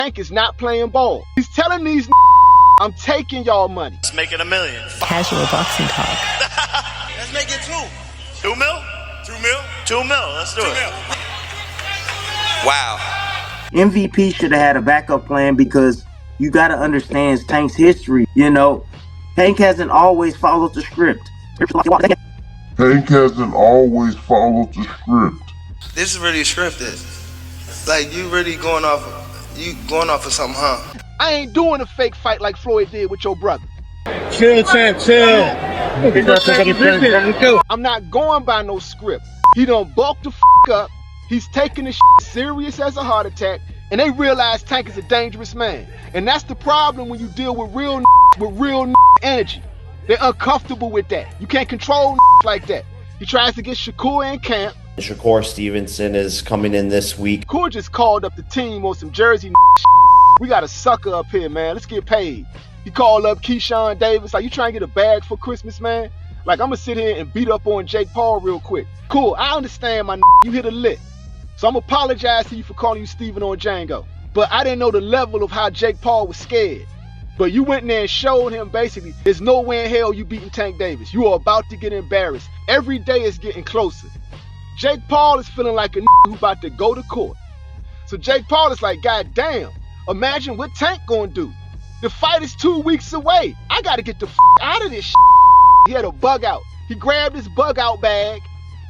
Tank is not playing ball. He's telling these I'm taking y'all money. Let's make it $1 million. Casual boxing talk. Let's make it 2 mil? 2 mil? 2 mil. Let's do it. Wow. MVP should have had a backup plan because you got to understand Tank's history. You know, Tank hasn't always followed the script. Tank hasn't always followed the script. This is really scripted. Like, you really going off of something, huh? I ain't doing a fake fight like Floyd did with your brother. Chill, champ, chill. I'm not going by no script. He done bulked the up. He's taking this serious as a heart attack, and they realize Tank is a dangerous man. And that's the problem when you deal with real energy. They're uncomfortable with that. You can't control like that. He tries to get Shakur in camp. Shakur Stevenson is coming in this week. Shakur just called up the team on some Jersey We got a sucker up here, man. Let's get paid. He called up Keyshawn Davis. Like, you trying to get a bag for Christmas, man? Like, I'm going to sit here and beat up on Jake Paul real quick. Cool, I understand, my you hit a lick. So I'm going to apologize to you for calling you Steven on Django. But I didn't know the level of how Jake Paul was scared. But you went in there and showed him basically, there's no way in hell you beating Tank Davis. You are about to get embarrassed. Every day is getting closer. Jake Paul is feeling like a who about to go to court. So Jake Paul is like, God damn, imagine what Tank gonna do. The fight is 2 weeks away. I gotta get the out of this shit. He had a bug out. He grabbed his bug out bag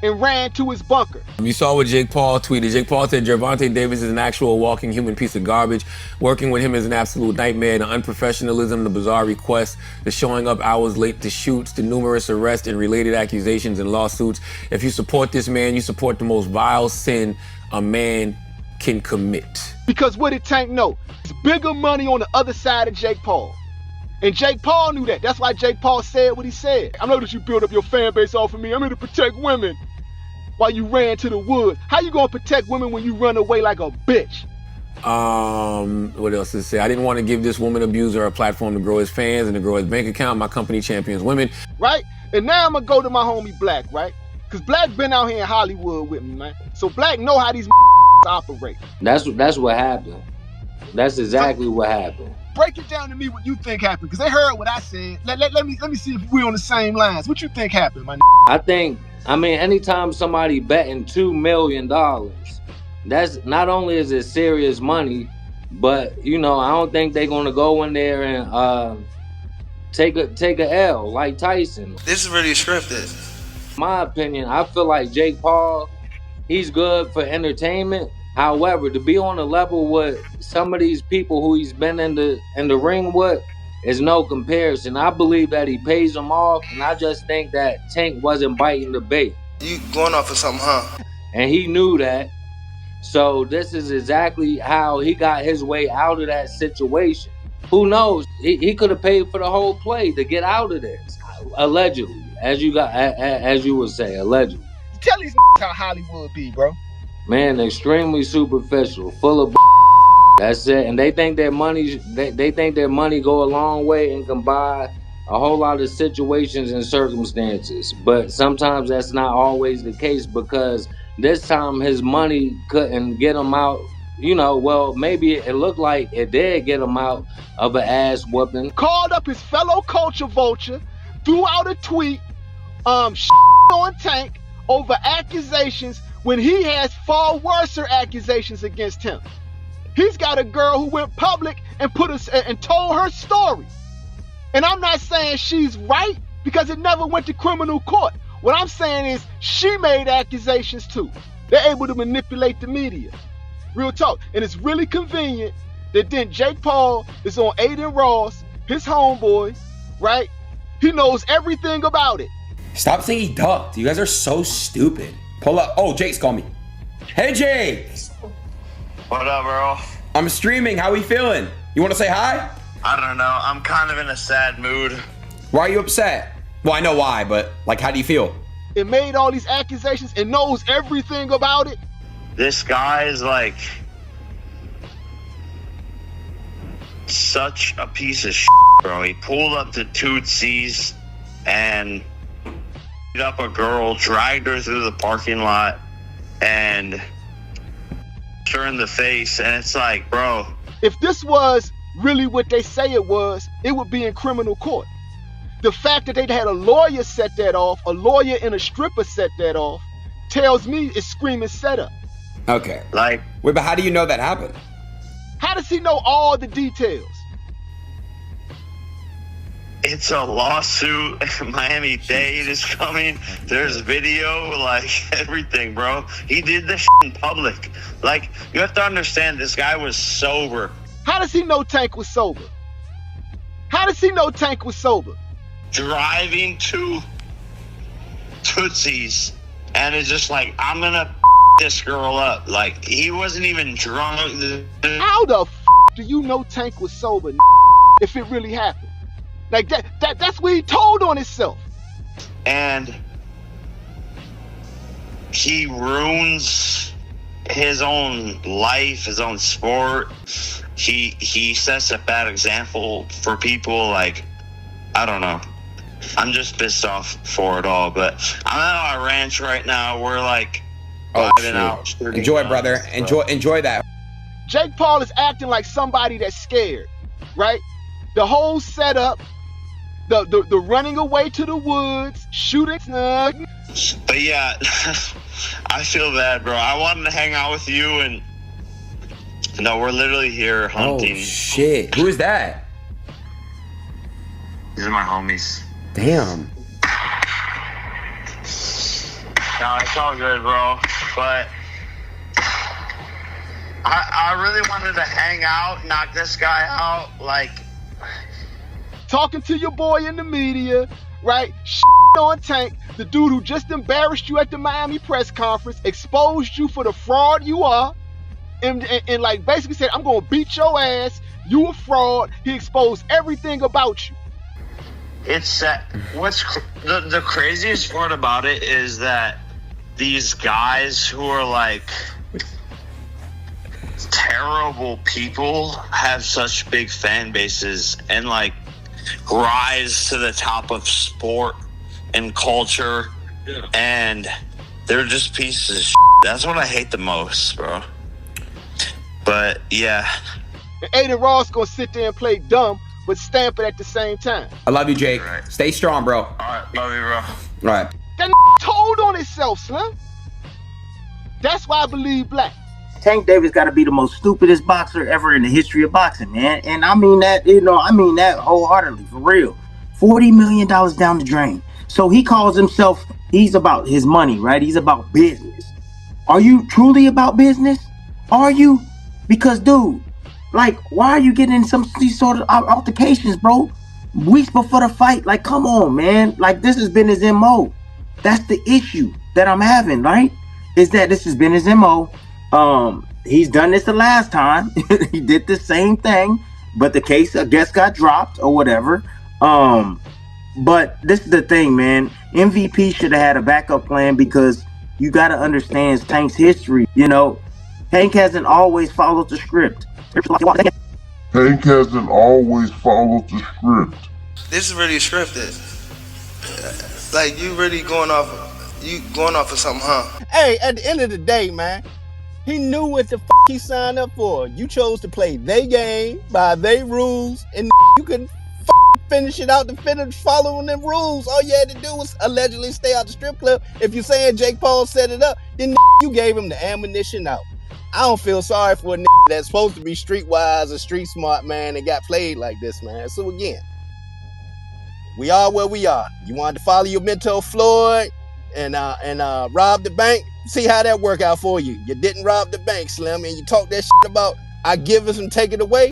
and ran to his bunker. You saw what Jake Paul tweeted. Jake Paul said Gervonta Davis is an actual walking human piece of garbage. Working with him is an absolute nightmare. The unprofessionalism, the bizarre requests, the showing up hours late to shoots, the numerous arrests and related accusations and lawsuits. If you support this man, you support the most vile sin a man can commit. Because what did Tank know? There's bigger money on the other side of Jake Paul. And Jake Paul knew that. That's why Jake Paul said what he said. I know that you build up your fan base off of me. I'm here to protect women. While you ran to the woods. How you gonna protect women when you run away like a bitch? What else to say? I didn't want to give this woman abuser a platform to grow his fans and to grow his bank account. My company champions women. Right? And now I'm gonna go to my homie Black, right? Because Black been out here in Hollywood with me, man. So Black know how these operate. That's what happened. That's exactly what happened. Break it down to me what you think happened, because they heard what I said. Let me see if we're on the same lines. What you think happened, my I mean, anytime somebody betting $2 million, that's not only is it serious money, but you know, I don't think they're gonna go in there and take a L like Tyson. This is really scripted. My opinion, I feel like Jake Paul, he's good for entertainment. However, to be on a level with some of these people who he's been in the ring with is no comparison. I believe that he pays them off, and I just think that Tank wasn't biting the bait. You going off of something, huh? And he knew that. So this is exactly how he got his way out of that situation. Who knows? He could have paid for the whole play to get out of this. Allegedly, as you would say, allegedly. Tell these how Hollywood be, bro. Man, extremely superficial, full of that's it. And they think their money go a long way and can buy a whole lot of situations and circumstances. But sometimes that's not always the case, because this time his money couldn't get him out. You know, well, maybe it looked like it did get him out of an ass whooping. Called up his fellow culture vulture, threw out a tweet, on Tank over accusations when he has far worse accusations against him. He's got a girl who went public and told her story. And I'm not saying she's right, because it never went to criminal court. What I'm saying is she made accusations too. They're able to manipulate the media. Real talk. And it's really convenient that then Jake Paul is on Aiden Ross, his homeboy, right? He knows everything about it. Stop saying he ducked. You guys are so stupid. Pull up. Oh, Jake's calling me. Hey, Jake. What up, bro? I'm streaming. How we feeling? You want to say hi? I don't know. I'm kind of in a sad mood. Why are you upset? Well, I know why, but like, how do you feel? It made all these accusations and knows everything about it. This guy is like such a piece of shit, bro. He pulled up to Tootsie's and beat up a girl, dragged her through the parking lot, and her in the face. And it's like, bro, If this was really what they say it was, it would be in criminal court. The fact that they had a lawyer set that off, a lawyer and a stripper set that off, tells me it's screaming setup. Okay. Like, Wait, but how do you know that happened? How does he know all the details? it's a lawsuit. Miami-Dade is coming. There's video, like everything, bro. He did this in public. Like, you have to understand, this guy was sober. How does he know Tank was sober? How does he know Tank was sober? Driving to Tootsie's, and it's just like, I'm gonna this girl up. Like, he wasn't even drunk. How the do you know Tank was sober if it really happened? Like, that's what he told on himself. And he ruins his own life, his own sport. He sets a bad example for people. Like, I don't know. I'm just pissed off for it all. But I'm at our ranch right now. We're like vibing out. Enjoy, brother. Enjoy that. Jake Paul is acting like somebody that's scared, right? The whole setup, the running away to the woods, shooting. But yeah, I feel bad, bro. I wanted to hang out with you, and no, we're literally here hunting. Oh shit! Who is that? These are my homies. Damn. No, it's all good, bro. But I really wanted to hang out, knock this guy out, like. Talking to your boy in the media, right? On Tank, the dude who just embarrassed you at the Miami press conference, exposed you for the fraud you are, and like basically said, I'm gonna beat your ass, you a fraud. He exposed everything about you. It's what's the craziest part about it is that these guys who are like terrible people have such big fan bases and like rise to the top of sport and culture, and they're just pieces of shit. That's what I hate the most, bro. But yeah, And Aiden Ross gonna sit there and play dumb but stamp it at the same time. I love you, Jake. Right. Stay strong, bro. all right, love you, bro. All right. That told on himself, Slim. That's why I believe black. Tank Davis got to be the most stupidest boxer ever in the history of boxing, man. And I mean that, I mean that wholeheartedly, for real. $40 million down the drain. So he calls himself, he's about his money, right? He's about business. Are you truly about business? Are you? Because, dude, like, why are you getting in these sort of altercations, bro? Weeks before the fight, like, come on, man. Like, this has been his MO. That's the issue that I'm having, right? Is that this has been his MO. He's done this the last time. He did the same thing, but the case, I guess, got dropped or whatever. But this is the thing, man. MVP should have had a backup plan, because you got to understand Tank's history. Tank hasn't always followed the script. Tank hasn't always followed the script. This is really scripted. Like, you really going off of something, huh? Hey, at the end of the day, man, he knew what the he signed up for. You chose to play their game by their rules, and you couldn't finish it out to finish following them rules. All you had to do was allegedly stay out the strip club. If you're saying Jake Paul set it up, then you gave him the ammunition out. I don't feel sorry for a that's supposed to be streetwise, a street smart, man, and got played like this, man. So again, we are where we are. You wanted to follow your mentor Floyd and rob the bank. See how that work out for you. You didn't rob the bank, Slim, and you talk that shit about I give us and take it away.